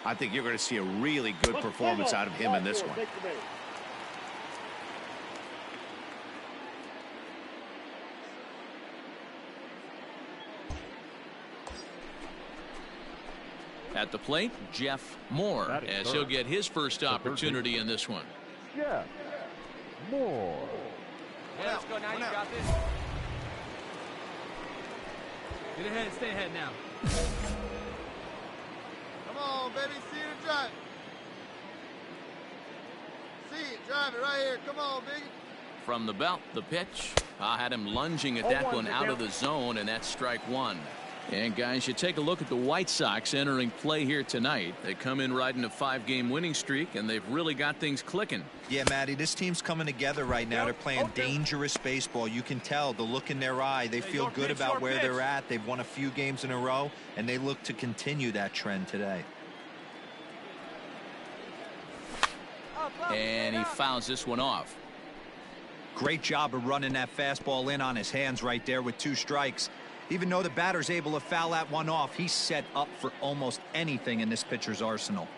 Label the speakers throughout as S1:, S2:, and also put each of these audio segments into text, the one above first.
S1: I think you're going to see a really good performance out of him in this one.
S2: At the plate, Jeff Moore, as he'll get his first opportunity in this one.
S3: Jeff Moore.
S4: Yeah, let's go now. You got this. Get ahead and stay ahead now.
S5: Come on, baby. See it, drive it. See it, drive it right here. Come on, biggie.
S2: From the belt, the pitch. I had him lunging at that one out of the zone, and that's strike one. And guys, you take a look at the White Sox entering play here tonight. They come in riding a 5-game winning streak, and they've really got things clicking.
S6: Yeah, Matty, this team's coming together right now. They're playing dangerous baseball. You can tell the look in their eye. They feel good about where they're at. They've won a few games in a row, and they look to continue that trend today.
S2: And he fouls this one off.
S6: Great job of running that fastball in on his hands right there with 2 strikes. Even though the batter's able to foul that one off, he's set up for almost anything in this pitcher's arsenal.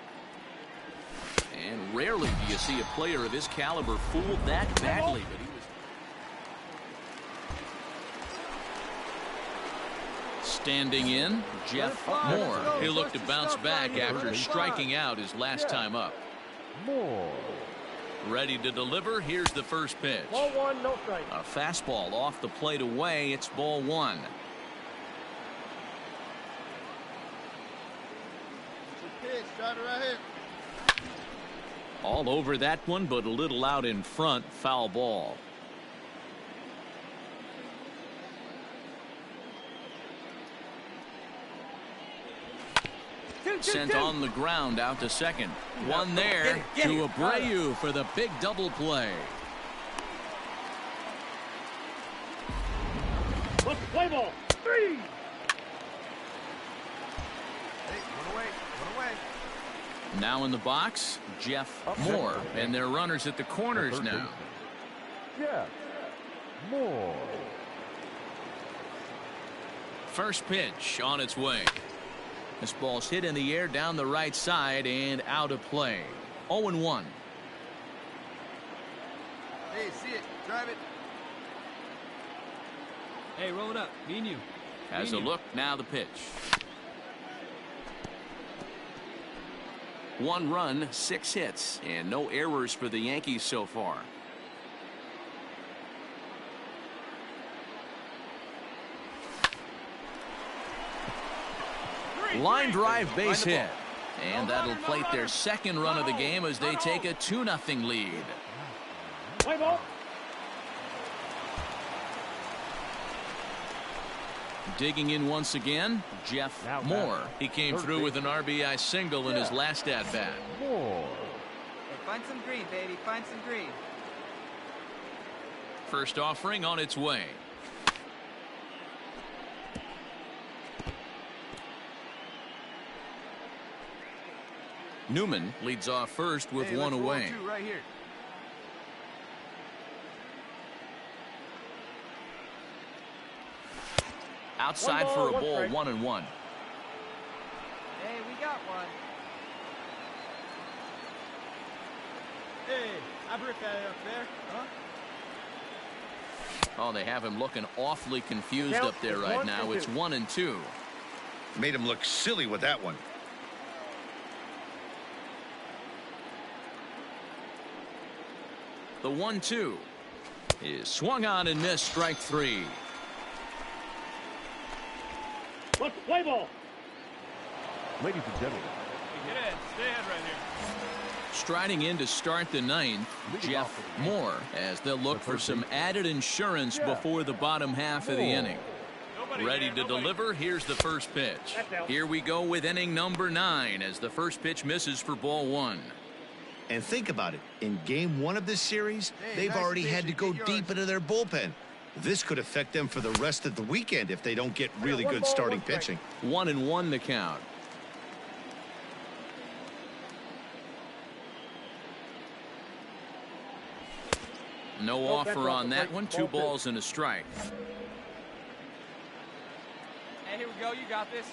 S2: And rarely do you see a player of his caliber fooled that badly, but he was standing in. Jeff Moore. He'll look to bounce back after striking out his last time up.
S3: Moore.
S2: Ready to deliver. Here's the first pitch.
S3: Ball 1, no strike.
S2: A fastball off the plate away. It's ball 1.
S5: Pitch, drive it right here.
S2: All over that one, but a little out in front. Foul ball. Sent on the ground out to second. One there to Abreu for the big double play.
S3: Let's play ball. 3.
S2: Now in the box, Jeff Moore, and they're runners at the corners now.
S3: Jeff Moore.
S2: First pitch on its way. This ball's hit in the air down the right side and out of play. 0-1.
S5: Hey, see it, drive it.
S4: Hey, roll it up. Me and you.
S2: Has a look, now the pitch. 1 run, 6 hits, and no errors for the Yankees so far. Line drive base hit. And that'll plate their second run of the game as they take a 2-0 lead.
S3: Play ball.
S2: Digging in once again, Jeff Moore. He came through with an RBI single in his last at-bat.
S3: Moore.
S7: Hey, find some green, baby. Find some green.
S2: First offering on its way. Newman leads off first with 1 away.
S5: Right here.
S2: Outside for a ball, 1-1.
S7: Hey, we got one.
S5: Hey, I bricked that up there. Huh?
S2: Oh, they have him looking awfully confused up there right now. It's 1-2.
S1: Made him look silly with that one.
S2: The 1-2 is swung on and missed. Strike 3.
S3: Let's play ball. Ladies and gentlemen.
S4: Get ahead. Stay ahead right here.
S2: Striding in to start the 9th, Jeff Moore, as they'll look for some added insurance before the bottom half of the inning. Ready to deliver. Here's the first pitch. Here we go with inning number 9 as the first pitch misses for ball 1.
S1: And think about it. In game 1 of this series, they've already had to go deep into their bullpen. This could affect them for the rest of the weekend if they don't get really good starting pitching.
S2: 1-1 the count. No offer on that one. 2 balls and a strike.
S7: Hey, here we go. You got this.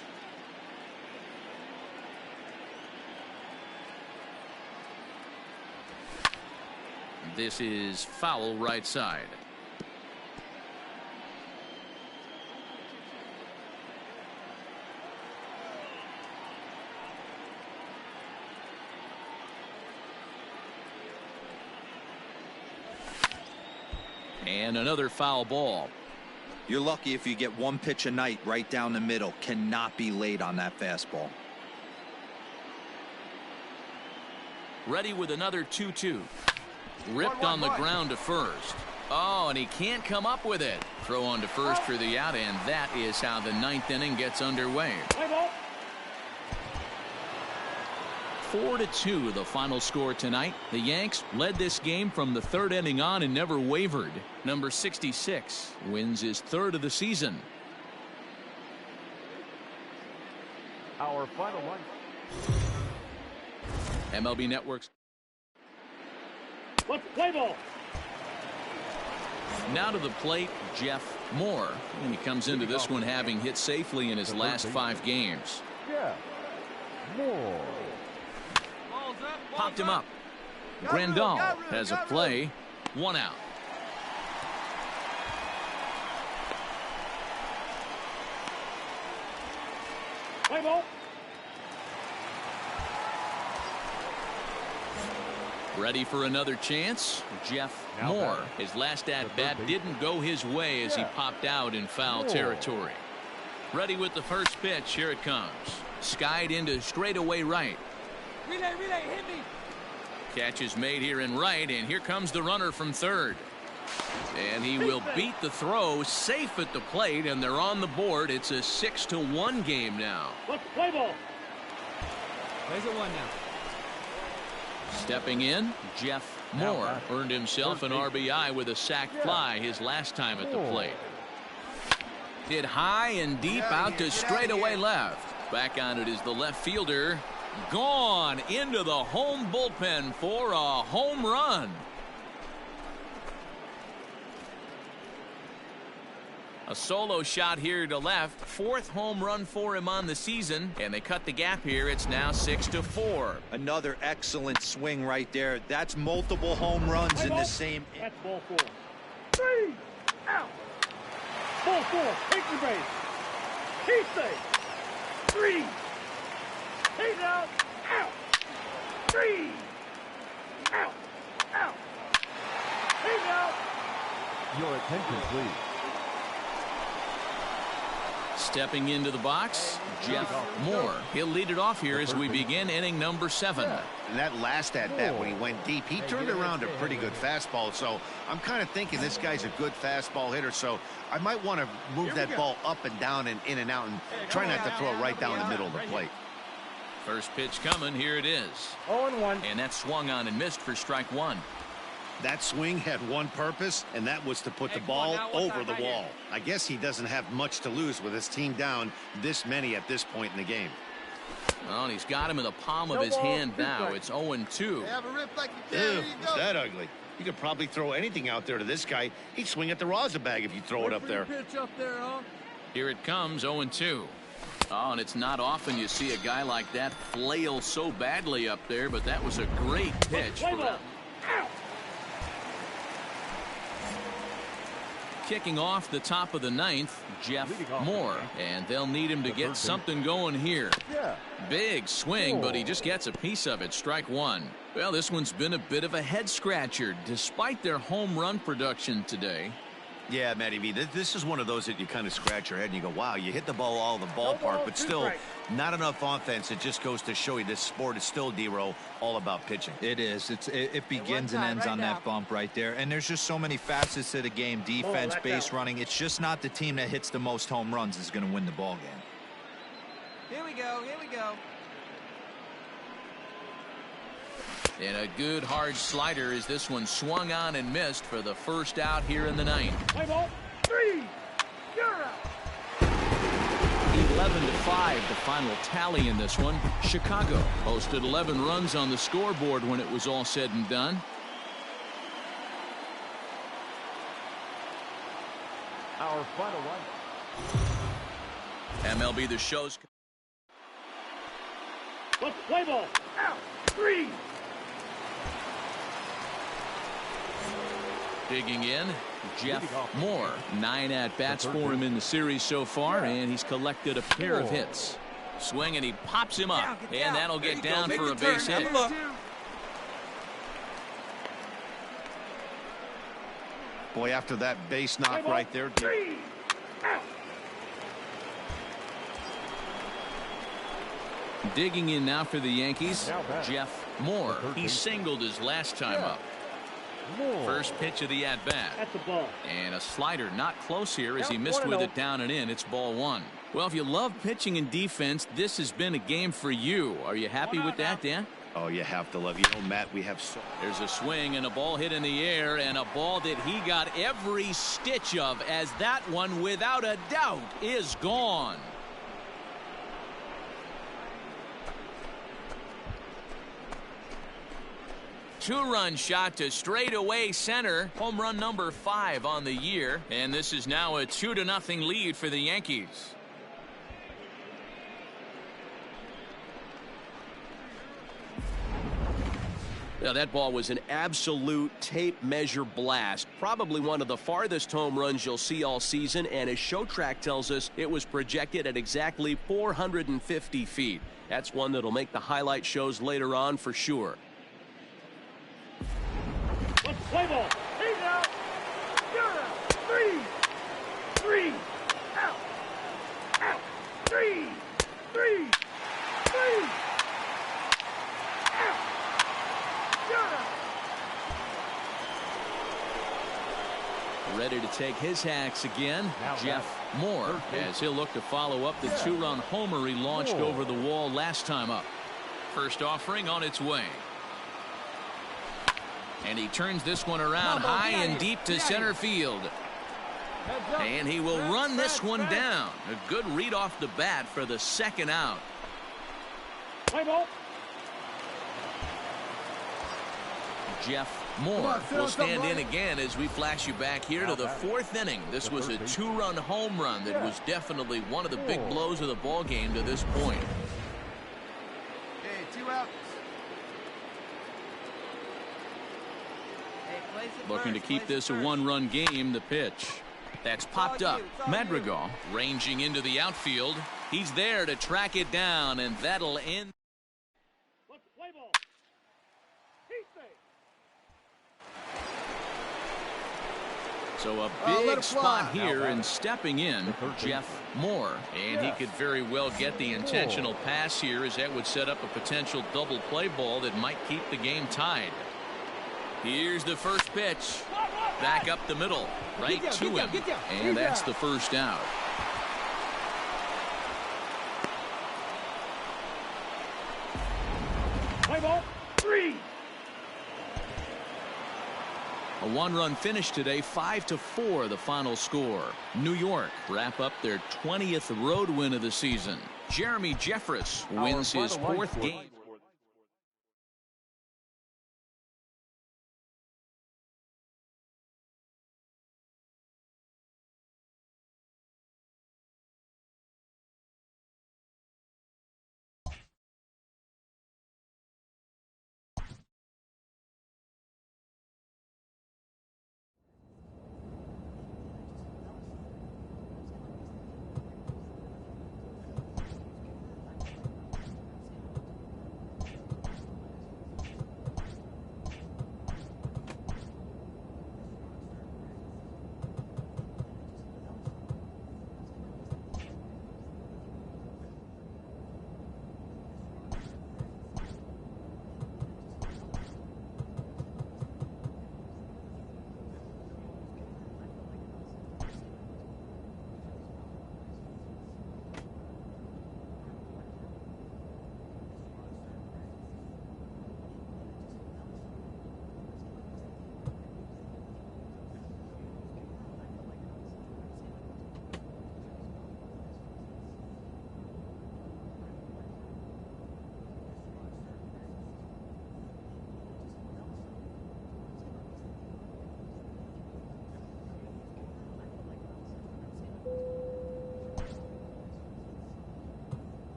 S2: This is foul right side. And another foul ball.
S6: You're lucky if you get one pitch a night right down the middle. Cannot be late on that fastball.
S2: Ready with another 2-2. Ripped on the ground to first. Oh, and he can't come up with it. Throw on to first for the out, and that is how the ninth inning gets underway. 4-2 the final score tonight. The Yanks led this game from the third inning on and never wavered. Number 66 wins his third of the season.
S3: Our final one.
S2: MLB Network's.
S3: Let's play ball.
S2: Now to the plate, Jeff Moore. And he comes into this one having hit safely in his last 5 games.
S3: Yeah. More.
S2: Popped him up. Grandal has a play. 1 out.
S3: Play ball.
S2: Ready for another chance. Jeff Moore. His last at bat didn't go his way as he popped out in foul territory. Ready with the first pitch. Here it comes. Skied into straightaway right.
S4: Relay, hit me.
S2: Catch is made here in right, and here comes the runner from third. And he will beat the throw, safe at the plate, and they're on the board. It's a 6-1 game now.
S3: Let's play ball.
S4: Plays at 1 now.
S2: Stepping in, Jeff Moore earned himself an RBI with a sac fly his last time at the plate. Hit high and deep out to straightaway left. Back on it is the left fielder. Gone into the home bullpen for a home run. A solo shot here to left. 4th home run for him on the season, and they cut the gap here. It's now 6-4.
S6: Another excellent swing right there. That's multiple home runs in the same.
S3: That's ball 4. 3 out. Ball 4. Take the base. He's safe. 3. He's out. Out. 3. Out. Out. He's out. Your attention, please.
S2: Stepping into the box, Jeff Moore. He'll lead it off here as we begin inning number 7.
S1: And that last at bat when he went deep, he turned around a pretty good fastball. So I'm kind of thinking this guy's a good fastball hitter. So I might want to move that ball up and down and in and out and try not to throw it right down the middle of the plate.
S2: First pitch coming. Here it is.
S3: 0-1.
S2: And that swung on and missed for strike 1.
S1: That swing had one purpose, and that was to put the ball over the wall. I guess he doesn't have much to lose with his team down this many at this point in the game.
S2: Well, and he's got him in the palm of his hand now. It's 0-2.
S1: Ew, is that ugly? You could probably throw anything out there to this guy. He'd swing at the rosin bag if you throw it up there.
S2: Here it comes, 0-2. Oh, and it's not often you see a guy like that flail so badly up there, but that was a great pitch for him. Kicking off the top of the 9th, Jeff Moore, and they'll need him to get something going here. Big swing, but he just gets a piece of it. Strike 1. Well, this one's been a bit of a head scratcher despite their home run production today.
S1: Yeah, Matty V, this is one of those that you kind of scratch your head and you go, wow, you hit the ball all in the ballpark, but still not enough offense. It just goes to show you this sport is still, D-Row, all about pitching.
S6: It is. It begins and ends on that bump right there. And there's just so many facets to the game. Defense, base running. It's just not the team that hits the most home runs is going to win the ball game.
S7: Here we go. Here we go.
S2: And a good hard slider as this one swung on and missed for the first out here in the 9th.
S3: Play ball. 3. You're out.
S2: 11-5 the final tally in this one. Chicago posted 11 runs on the scoreboard when it was all said and done.
S3: Our final one.
S2: MLB The Show's.
S3: Let's play ball. Out. 3.
S2: Digging in, Jeff Moore. 9 at-bats for him in the series so far, and he's collected a pair of hits. Swing, and he pops him up, and that'll get down for a base hit.
S1: Boy, after that base knock right there.
S2: Digging in now for the Yankees, Jeff Moore. He singled his last time up. First pitch of the at-bat.
S3: That's a ball.
S2: And a slider not close here as he missed with it down and in. It's ball 1. Well, if you love pitching and defense, this has been a game for you. Are you happy with that, Dan?
S1: Oh, you have to love. You know, Matt, we have so.
S2: There's a swing and a ball hit in the air, and a ball that he got every stitch of, as that one, without a doubt, is gone. Two-run shot to straightaway center. Home run number 5 on the year. And this is now a 2-0 lead for the Yankees.
S8: Now, that ball was an absolute tape measure blast. Probably one of the farthest home runs you'll see all season. And as Show Track tells us, it was projected at exactly 450 feet. That's one that'll make the highlight shows later on for sure.
S3: Let's play ball. He's out. You're out. 3. Out. Out. 3. Out. You're out.
S2: Ready to take his hacks again, Jeff Moore, as he'll look to follow up the 2-run homer he launched over the wall last time up. First offering on its way. And he turns this one around high and deep to center field. And he will run this one down. A good read off the bat for the second out.
S3: Play ball.
S2: Jeff Moore will stand in again as we flash you back here to the 4th inning. This was a 2-run home run that was definitely one of the big blows of the ball game to this point.
S7: Hey, 2 outs.
S2: Looking to keep this a 1-run game. The pitch. That's popped up. Madrigal ranging into the outfield. He's there to track it down, and that'll end.
S3: Let's play ball.
S2: So a big spot here, and stepping in, Jeff Moore. And he could very well get the intentional pass here, as that would set up a potential double play ball that might keep the game tied. Here's the first pitch. Back up the middle, right to him. And that's the first out.
S3: Play ball. 3.
S2: A 1-run finish today, 5-4 the final score. New York wrap up their 20th road win of the season. Jeremy Jeffress wins his 4th game.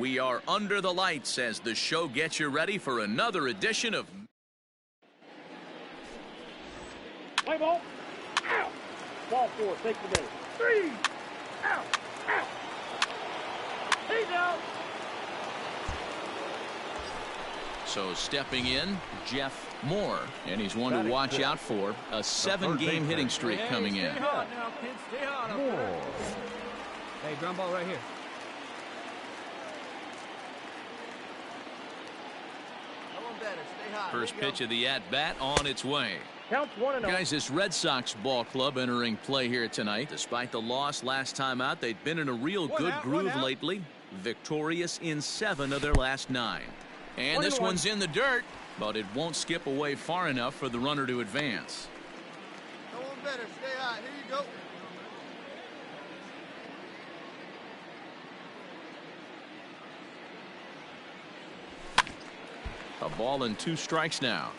S2: We are under the lights as the show gets you ready for another edition of
S3: Play ball. Out. Ball 4. Take the base. 3. Out. Out. He's out.
S2: So stepping in, Jeff Moore, and he's one to watch out for. A 7-game hitting streak coming in.
S4: Stay hot now, kids. Stay hot up there. Hey, drum ball right here.
S2: First pitch of the at-bat on its way.
S3: Counts 1-0.
S2: Guys, this Red Sox ball club entering play here tonight. Despite the loss last time out, they've been in a real good groove lately. Victorious in 7 of their last 9. And this one's in the dirt, but it won't skip away far enough for the runner to advance.
S5: No one better. Stay hot. Here you go.
S2: A ball and 2 strikes now.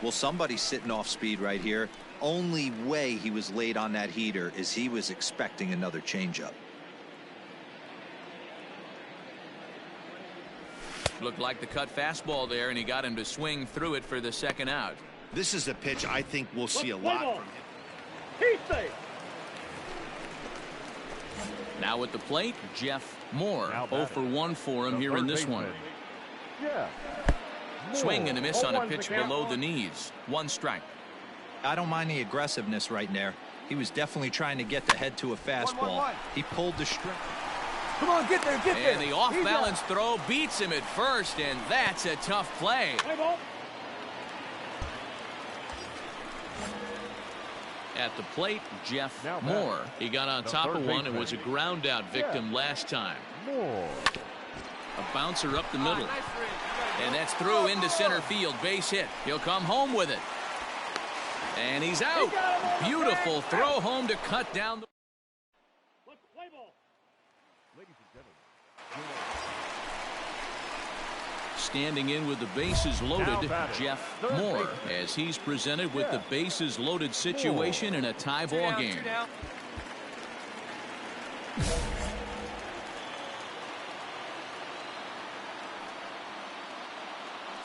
S6: Well, somebody's sitting off speed right here. Only way he was late on that heater is he was expecting another changeup.
S2: Looked like the cut fastball there, and he got him to swing through it for the second out.
S1: This is a pitch I think we'll see a lot from him.
S3: He's safe.
S2: Now at the plate, Jeff Moore. 0 for 1 for him here in this one.
S3: Yeah.
S2: Swing and a miss on a pitch below the knees. 1 strike.
S6: I don't mind the aggressiveness right there. He was definitely trying to get the head to a fastball. He pulled the string.
S4: Come on, get there, get there.
S2: And the off-balance throw beats him at first, and that's a tough play.
S3: Play ball.
S2: At the plate, Jeff Moore. He got on top of one and was a ground-out victim last time. A bouncer up the middle. And that's through into center field. Base hit. He'll come home with it. And he's out. Beautiful throw home to cut down the...
S3: Play ball. Ladies and gentlemen.
S2: Standing in with the bases loaded, Jeff Moore, as he's presented with the bases loaded situation in a tie ball game.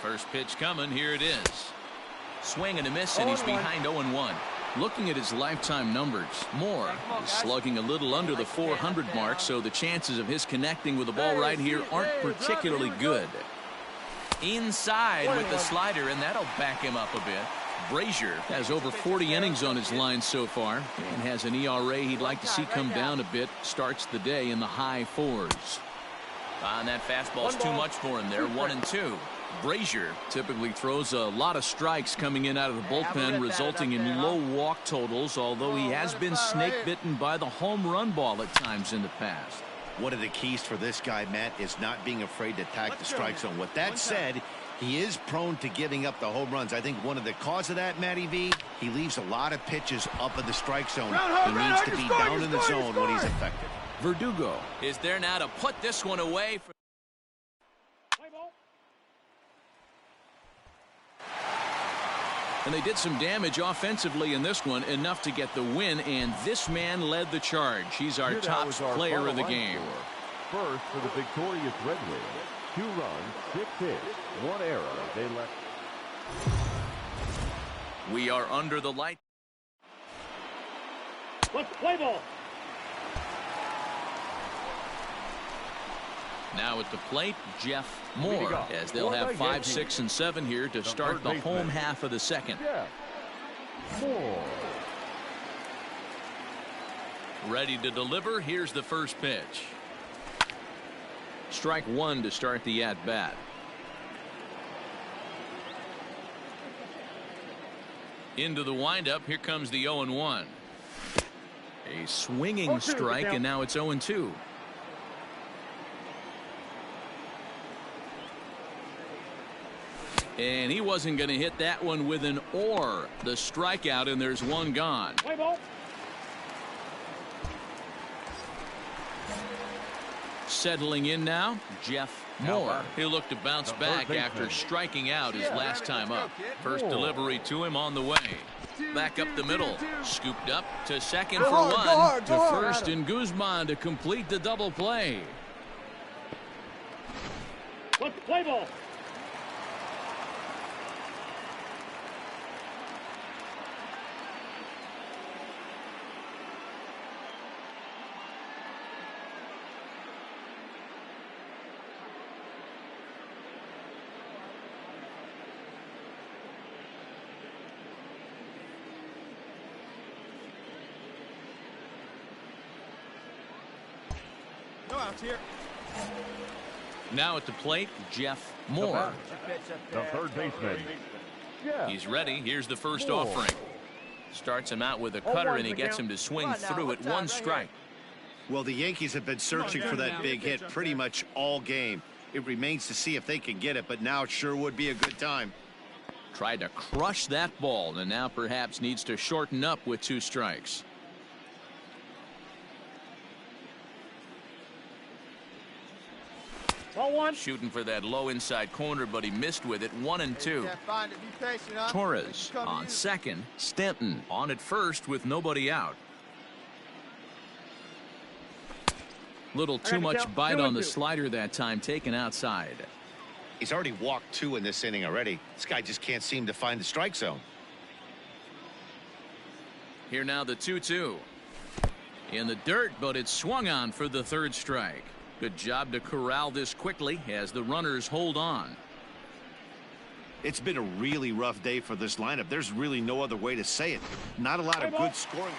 S2: First pitch coming. Here it is. Swing and a miss, and he's behind 0-1. Looking at his lifetime numbers, Moore is slugging a little under the 400 mark, so the chances of his connecting with the ball right here aren't particularly good. Inside with the slider, and that'll back him up a bit. Brazier has over 40 innings on his line so far and has an ERA he'd like to see come down a bit. Starts the day in the high 4s. And that fastball's too much for him there. 1-2. Brazier typically throws a lot of strikes coming in out of the bullpen, resulting in low walk totals, although he has been snake bitten by the home run ball at times in the past.
S1: One of the keys for this guy, Matt, is not being afraid to attack the strike zone. With that said, he is prone to giving up the home runs. I think one of the cause of that, Matty V, he leaves a lot of pitches up in the strike zone. He needs to be down in the zone when he's effective.
S2: Verdugo is there now to put this one away. And they did some damage offensively in this one, enough to get the win, and this man led the charge. He's our top player of the game.
S3: First for the victorious Red Wings. 2 runs, 6 hits, 1 error. They left.
S2: We are under the light.
S3: Let's play ball.
S2: Now at the plate, Jeff Moore, as they'll have 5, 6, and 7 here to start the home half of the second.
S3: Moore.
S2: Ready to deliver. Here's the first pitch. Strike 1 to start the at-bat. Into the windup. Here comes the 0-1. A swinging strike, and now it's 0-2. And he wasn't going to hit that one with an or. The strikeout, and there's 1 gone.
S3: Play ball.
S2: Settling in now, Jeff Moore. He'll look to bounce back after striking out his last time up. First delivery to him on the way. Back up the middle. Scooped up to second for 1. To first, and Guzman to complete the double play.
S3: Let's play ball.
S5: No outs here.
S2: Now at the plate, Jeff Moore.
S3: The third baseman.
S2: He's ready. Here's the first offering. Starts him out with a cutter, and he gets him to swing through it. One strike.
S1: Well, the Yankees have been searching for that big hit pretty much all game. It remains to see if they can get it, but now it sure would be a good time.
S2: Tried to crush that ball, and now perhaps needs to shorten up with 2 strikes. Shooting for that low inside corner, but he missed with it. 1-2. Torres on second. Stanton on at first with nobody out. Little too much bite on the slider that time, taken outside.
S1: He's already walked 2 in this inning already. This guy just can't seem to find the strike zone.
S2: Here now the 2-2. In the dirt, but it's swung on for the 3rd strike. Good job to corral this quickly as the runners hold on.
S1: It's been a really rough day for this lineup. There's really no other way to say it. Not a lot of good scoring.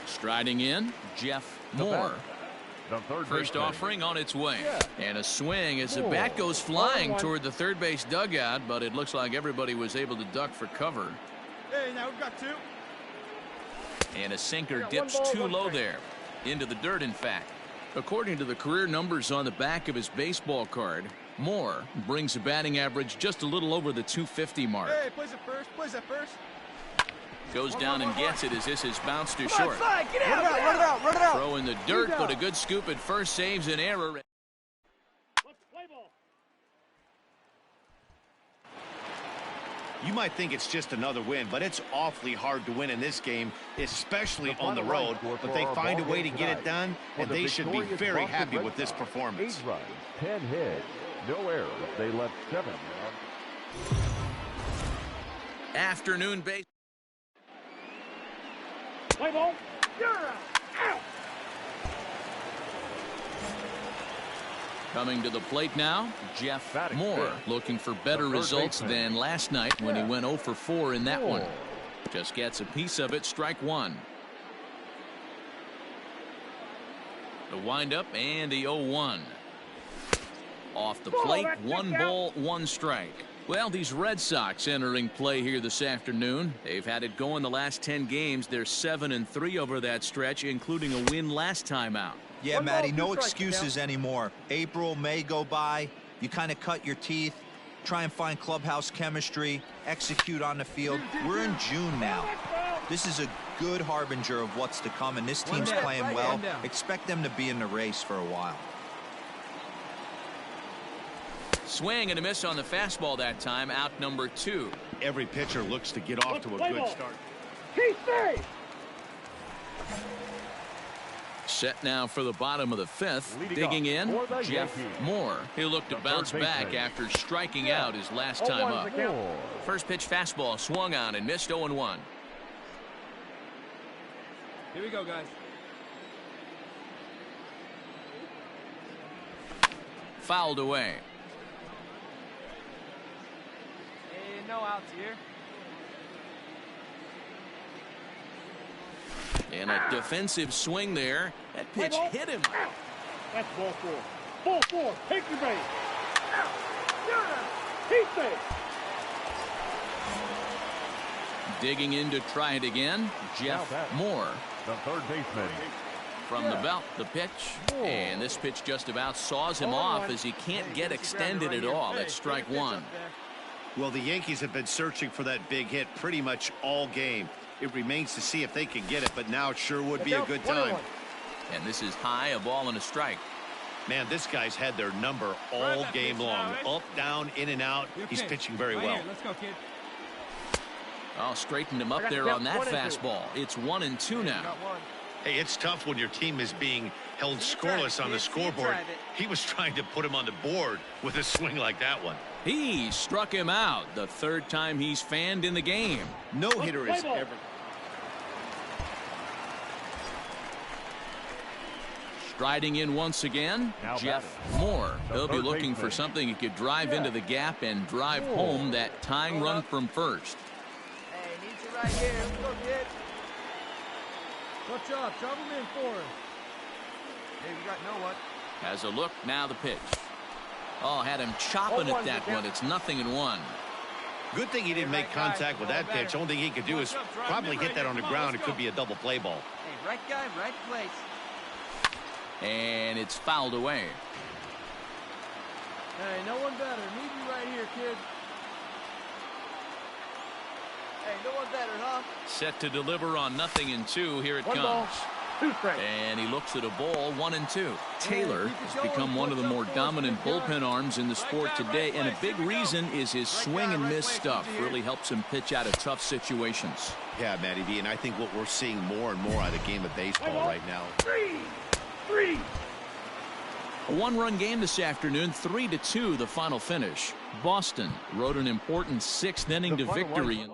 S2: Striding in, Jeff Moore. First offering on its way. And a swing as the bat goes flying toward the third base dugout, but it looks like everybody was able to duck for cover.
S5: Hey, now we've got 2.
S2: And a sinker dips too low there. Into the dirt, in fact. According to the career numbers on the back of his baseball card, Moore brings a batting average just a little over the 250 mark.
S5: Hey, plays it first. Plays it first.
S2: Goes down and gets it as this is bounced too short.
S5: Get out, run it out, run it out.
S2: Throw in the dirt, but a good scoop at first saves an error.
S3: Let's play ball.
S1: You might think it's just another win, but it's awfully hard to win in this game, especially on the road. But they find a way to get it done, and they should be very happy with this performance.
S9: 8 runs, 10 hits, no errors. They left 7.
S2: Afternoon base.
S3: Play ball. You're out.
S2: Coming to the plate now, Jeff Moore, looking for better results than last night when he went 0 for 4 in that one. Just gets a piece of it, strike 1. The windup and the 0-1. Off the plate, 1 ball, 1 strike. Well, these Red Sox entering play here this afternoon. They've had it going the last 10 games. They're 7-3 over that stretch, including a win last time out.
S6: Yeah, Matty, no excuses anymore. April, May go by. You kind of cut your teeth, try and find clubhouse chemistry, execute on the field. We're in June now. This is a good harbinger of what's to come, and this team's playing well. Expect them to be in the race for a while.
S2: Swing and a miss on the fastball that time, out number 2.
S1: Every pitcher looks to get off to a good start.
S3: Keep safe.
S2: Set now for the bottom of the 5th. Digging in, Jeff Moore. He'll look to bounce back after striking out his last time up. First pitch fastball swung on and missed. 0-1.
S4: Here we go, guys.
S2: Fouled away.
S7: Hey, no outs here.
S2: And a defensive swing there. That pitch hit him.
S3: That's ball 4. Ball 4. Take your base. Keep safe.
S2: Digging in to try it again, Jeff Moore.
S9: The third baseman.
S2: From the belt, the pitch. And this pitch just about saws him off as he can't get extended at all. That's strike 1.
S1: Well, the Yankees have been searching for that big hit pretty much all game. It remains to see if they can get it, but now it sure would be a good time.
S2: And this is high, a ball and a strike.
S1: Man, this guy's had their number all game long. Up, down, in and out. He's pitching very well.
S4: Let's go, kid.
S2: Oh, straightened him up there on that fastball. It's 1-2 now.
S1: Hey, it's tough when your team is being held scoreless on the scoreboard. He was trying to put him on the board with a swing like that one.
S2: He struck him out, the third time he's fanned in the game.
S1: No hitter is ever.
S2: Striding in once again,
S9: Now
S2: Jeff
S9: batting.
S2: Moore. He'll be
S9: third
S2: looking
S9: baseman.
S2: for something he could drive into the gap and drive home that tying run from first.
S7: Hey, need you right here. Let's go, kid.
S3: What's up? Shove him in for us.
S7: Hey, we got no one.
S2: Has a look, now the pitch. Oh, had him chopping at that one. It's 0-1.
S1: Good thing he didn't make contact with that pitch. Only thing he could do is probably hit that on the ground. It could be a double play ball.
S7: Hey, right guy, right place.
S2: And it's fouled away.
S3: Hey, no one better. Need you right here, kid.
S7: Hey, no one better, huh?
S2: Set to deliver on 0-2. Here it
S3: One
S2: comes.
S3: ball, 2 strikes.
S2: And he looks at a ball, 1-2. Taylor has become one of the more dominant bullpen arms in the sport today, and a big reason is his swing and miss stuff. Really helps him pitch out of tough situations.
S1: Yeah, Matty V, and I think what we're seeing more and more out of the game of baseball right now.
S3: 3.
S2: A one-run game this afternoon, 3-2 the final finish. Boston rode an important 6th inning to victory.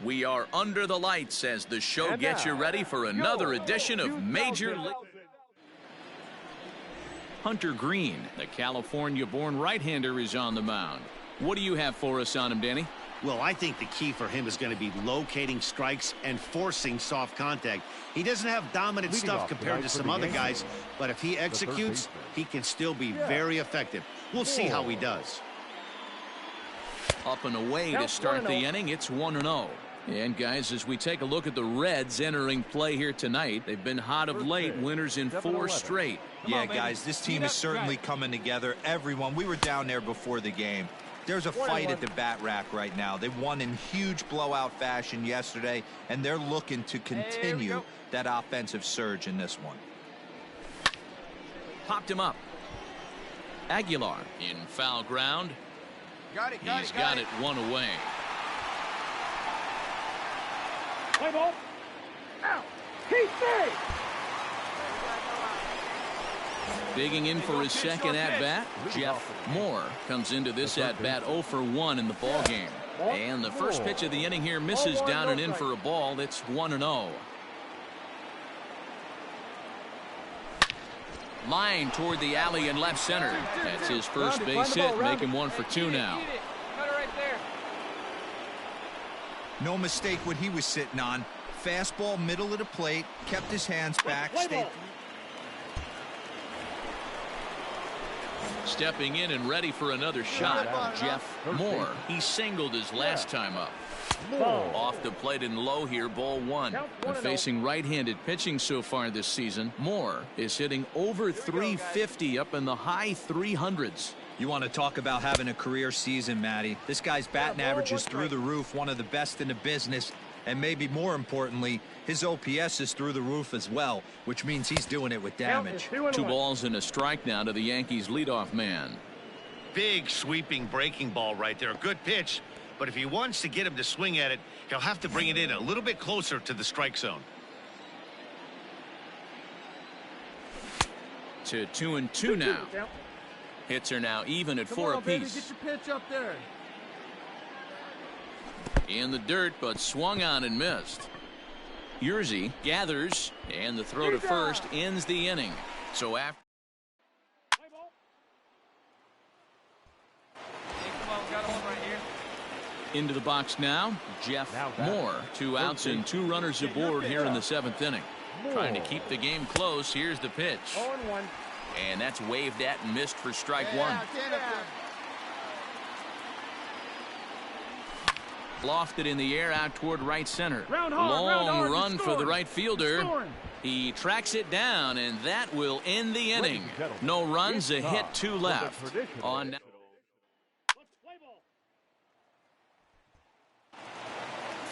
S2: We are under the lights as the show gets you ready for another edition of Major League. Hunter Green, the California-born right-hander, is on the mound. What do you have for us on him, Danny?
S1: Well, I think the key for him is going to be locating strikes and forcing soft contact. He doesn't have dominant stuff compared to some other guys, but if he executes, he can still be very effective. We'll see how he does.
S2: Up and away to start the inning. It's 1-0. And guys, as we take a look at the Reds entering play here tonight, they've been hot of late, winners in 4 straight.
S6: Yeah, guys, this team is certainly coming together. Everyone, we were down there before the game. There's a fight at the bat rack right now. They won in huge blowout fashion yesterday, and they're looking to continue that offensive surge in this one.
S2: Popped him up. Aguilar in foul ground. He's got it 1 away.
S3: Play ball. Out. Keep safe.
S2: Digging in for his second at-bat, Jeff Moore comes into this at-bat 0 for 1 in the ball game. And the first pitch of the inning here misses down and in for a ball. It's 1-0. Line toward the alley in left center. That's his first base hit, making 1 for 2 now.
S6: No mistake what he was sitting on. Fastball, middle of the plate, kept his hands back. Stayed.
S2: Stepping in and ready for another shot, Jeff Moore. He singled his last time up. Off the plate and low here, ball 1. And facing right-handed pitching so far this season, Moore is hitting over 350 up in the high 300s.
S6: You want to talk about having a career season, Matty. This guy's batting average is through the roof, one of the best in the business. And maybe more importantly, his OPS is through the roof as well, which means he's doing it with damage.
S2: 2 balls and a strike now to the Yankees leadoff man.
S1: Big sweeping breaking ball right there. A good pitch, but if he wants to get him to swing at it, he'll have to bring it in a little bit closer to the strike zone.
S2: To 2-2 now. Hits are now even at 4 apiece.
S7: Get your pitch up there.
S2: In the dirt, but swung on and missed. Yerzy gathers, and the throw to first ends the inning. So after into the box now, Jeff Moore. 2 outs and 2 runners aboard here in the 7th inning. Trying to keep the game close. Here's the pitch. And that's waved at and missed for strike 1. Lofted in the air out toward right center. Long run for the right fielder. He tracks it down, and that will end the inning. No runs, a hit, 2 left. On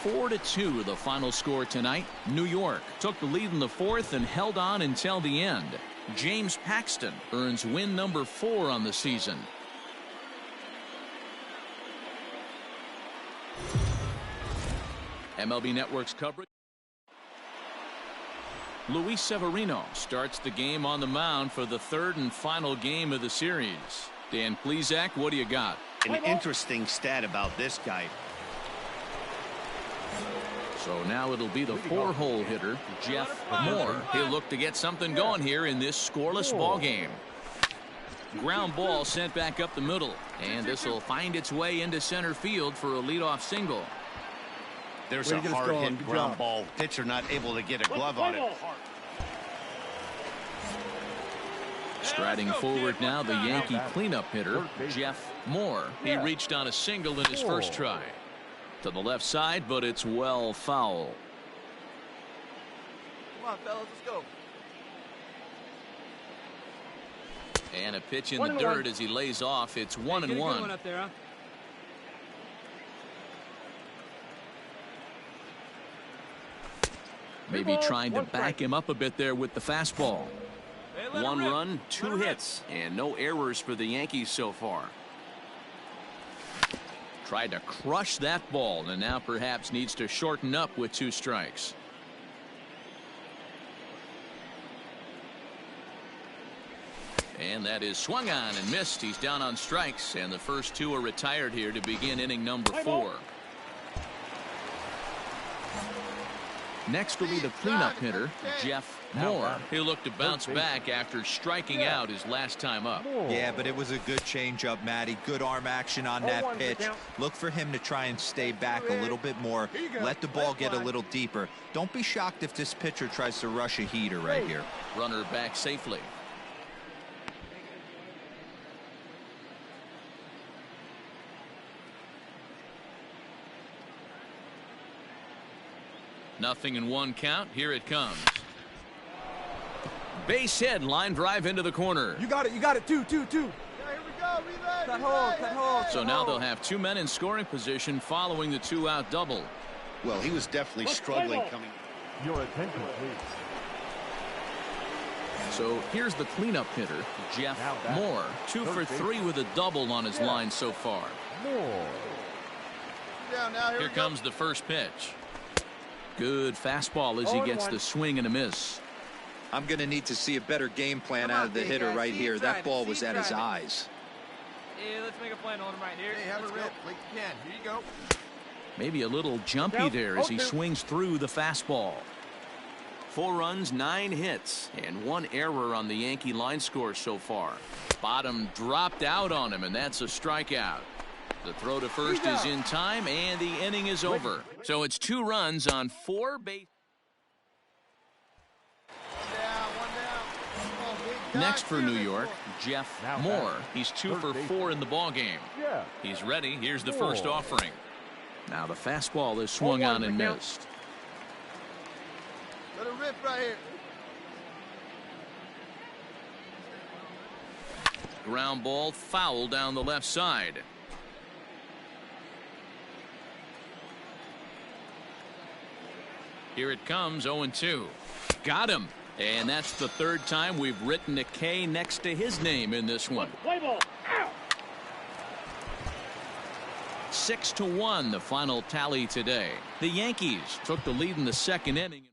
S2: 4-2 the final score tonight. New York took the lead in the 4th and held on until the end. James Paxton earns win number 4 on the season. MLB Network's coverage. Luis Severino starts the game on the mound for the 3rd and final game of the series. Dan Plesac, what do you got?
S1: An interesting stat about this guy.
S2: So now it'll be the 4-hole hitter, Jeff Moore. He'll look to get something going here in this scoreless ball game. Ground ball sent back up the middle, and this will find its way into center field for a leadoff single.
S1: There's a hard hit ground ball. Pitcher not able to get a glove on it.
S2: Striding forward now, the Yankee cleanup hitter, Jeff Moore. He reached on a single in his first try. To the left side, but it's well foul.
S7: Come on, fellas, let's go.
S2: And a pitch in the dirt as he lays off. It's 1-1.
S4: Up there, huh?
S2: Maybe trying to back him up a bit there with the fastball. 1 run, 2 hits, and no errors for the Yankees so far. Tried to crush that ball, and now perhaps needs to shorten up with 2 strikes. And that is swung on and missed. He's down on strikes, and the first 2 are retired here to begin inning number 4. Next will be the cleanup hitter, Jeff Moore. He looked to bounce back after striking out his last time up.
S6: Yeah, but it was a good changeup, Matty. Good arm action on that pitch. Look for him to try and stay back a little bit more. Let the ball get a little deeper. Don't be shocked if this pitcher tries to rush a heater right here.
S2: Runner back safely. Nothing in one count. Here it comes. Base hit, line drive into the corner.
S5: You got it. 2-2-2.
S7: Yeah, here we go. Relay.
S5: Cut hold.
S2: So now they'll have 2 men in scoring position following the 2-out double.
S1: Well, he was definitely struggling coming.
S9: Your attention, please.
S2: So here's the cleanup hitter, Jeff Moore. 2 for 3 with a double on his line so far.
S9: More.
S2: Here comes the first pitch. Good fastball as he gets the swing and a miss.
S6: I'm going to need to see a better game plan out of the hitter right here. That ball was at his eyes.
S4: Yeah, let's make a plan on him right here.
S7: Hey, have a rip like you can. Here you go.
S2: Maybe a little jumpy there as he swings through the fastball. 4 runs, 9 hits, and 1 error on the Yankee line score so far. Bottom dropped out on him, and that's a strikeout. The throw to first is in time, and the inning is over. So it's 2 runs on 4 bases. Next for New York, Jeff Moore. He's 2 for 4 in the ballgame. He's ready. Here's the first offering. Now the fastball is swung on and missed.
S7: Let it rip right here.
S2: Ground ball foul down the left side. Here it comes, 0-2. Got him. And that's the 3rd time we've written a K next to his name in this one. 6-1 the final tally today. The Yankees took the lead in the 2nd inning.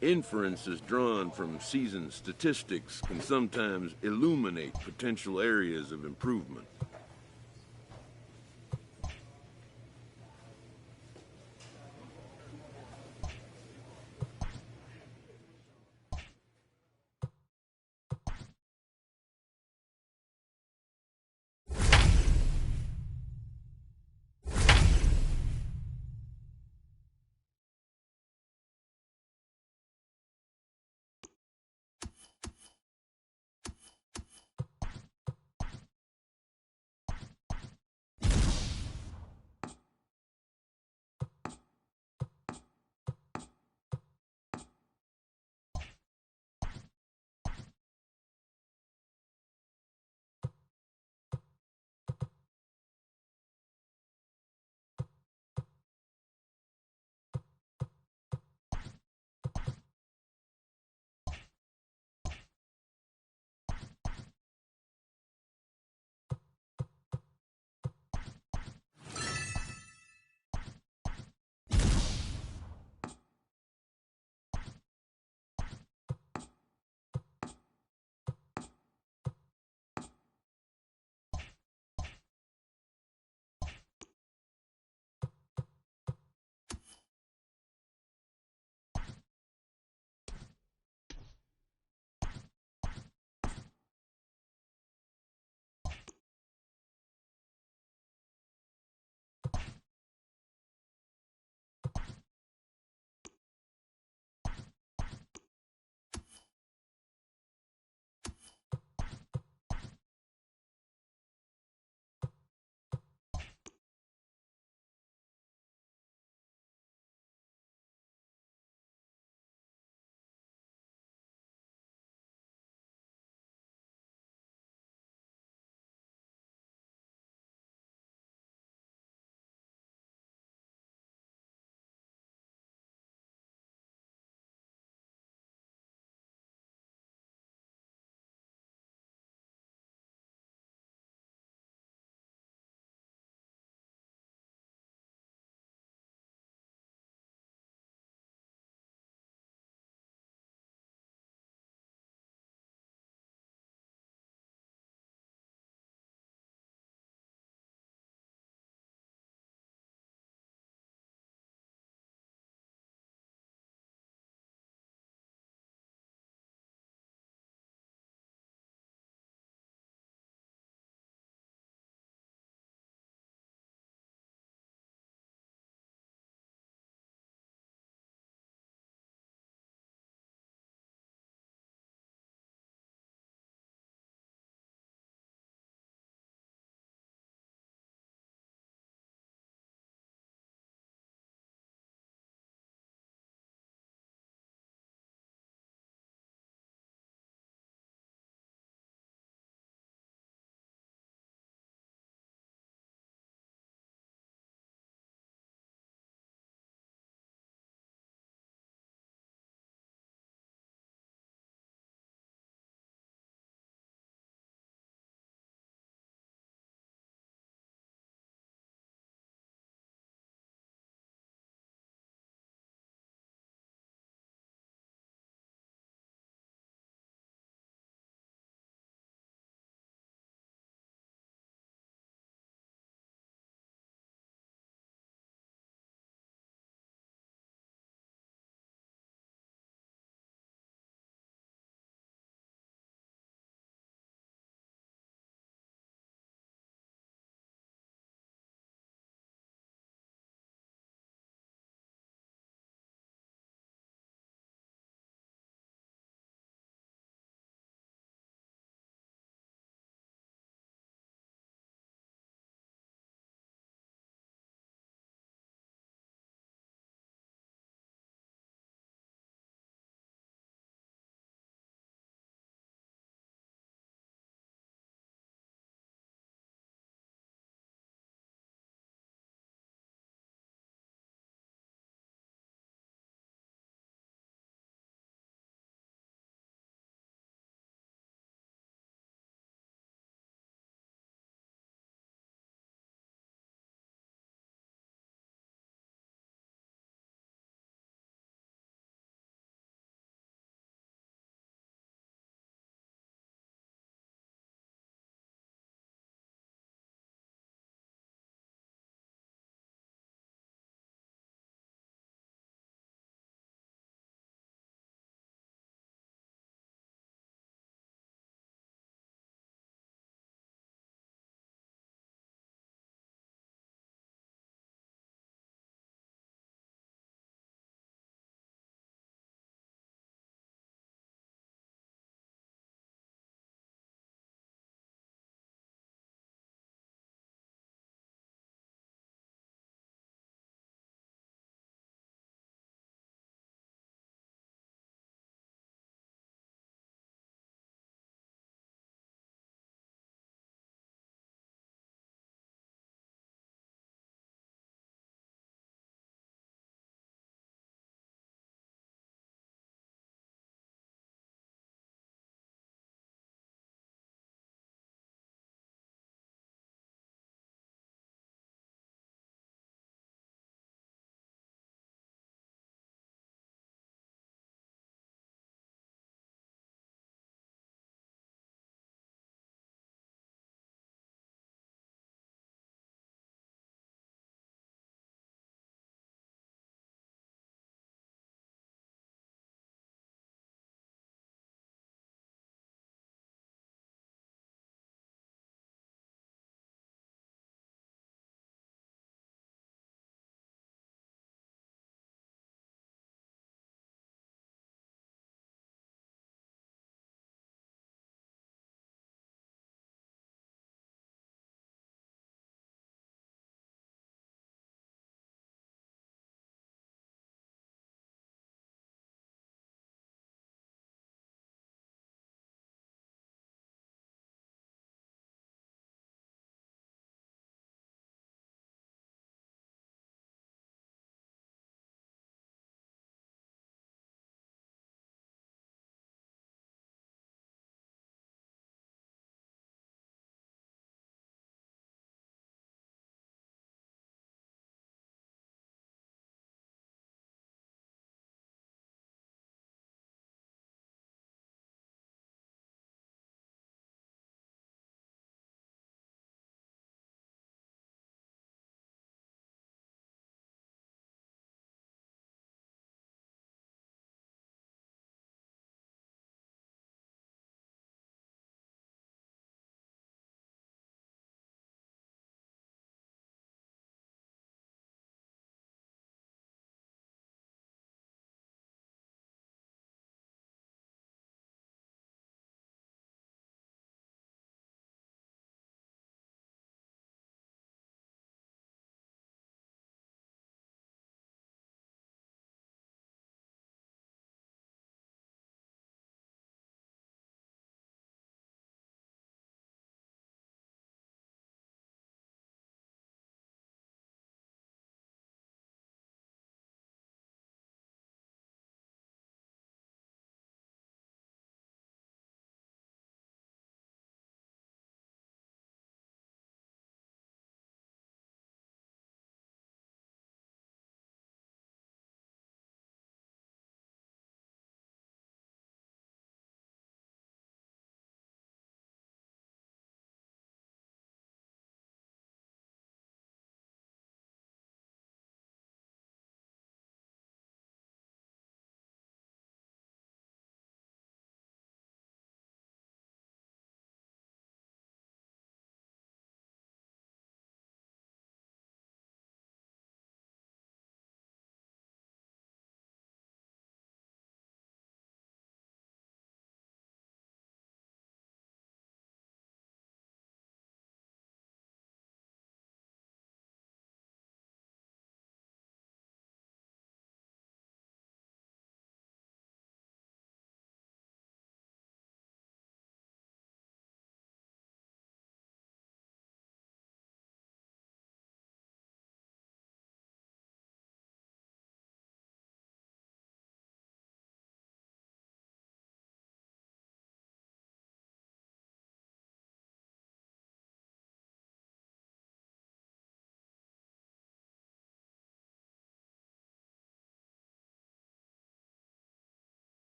S10: Inferences drawn from season statistics can sometimes illuminate potential areas of improvement.